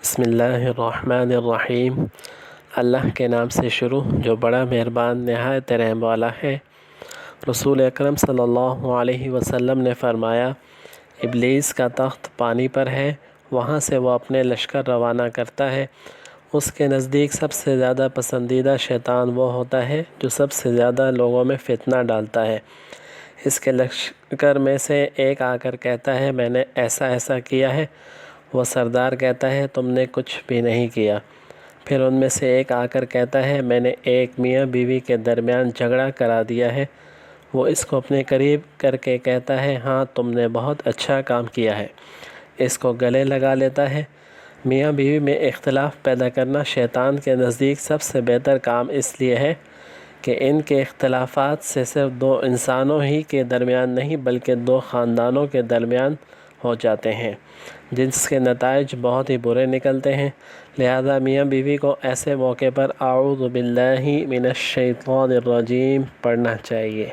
بسم اللہ الرحمن الرحیم۔ اللہ کے نام سے شروع جو بڑا مہربان نہایت رحم والا ہے۔ رسول اکرم صلی اللہ علیہ وسلم نے فرمایا، ابلیس کا تخت پانی پر ہے، وہاں سے وہ اپنے لشکر روانہ کرتا ہے۔ اس کے نزدیک سب سے زیادہ پسندیدہ شیطان وہ ہوتا ہے جو سب سے زیادہ لوگوں میں فتنہ ڈالتا ہے۔ اس کے لشکر میں سے ایک آ کر کہتا ہے میں نے ایسا ایسا کیا ہے، وہ سردار کہتا ہے تم نے کچھ بھی نہیں کیا۔ پھر ان میں سے ایک آ کر کہتا ہے میں نے ایک میاں بیوی کے درمیان جھگڑا کرا دیا ہے، وہ اس کو اپنے قریب کر کے کہتا ہے ہاں تم نے بہت اچھا کام کیا ہے، اس کو گلے لگا لیتا ہے۔ میاں بیوی میں اختلاف پیدا کرنا شیطان کے نزدیک سب سے بہتر کام اس لیے ہے کہ ان کے اختلافات سے صرف دو انسانوں ہی کے درمیان نہیں بلکہ دو خاندانوں کے درمیان ہو جاتے ہیں، جس کے نتائج بہت ہی برے نکلتے ہیں۔ لہذا میاں بیوی کو ایسے موقع پر اعوذ باللہ من الشیطان الرجیم پڑھنا چاہیے۔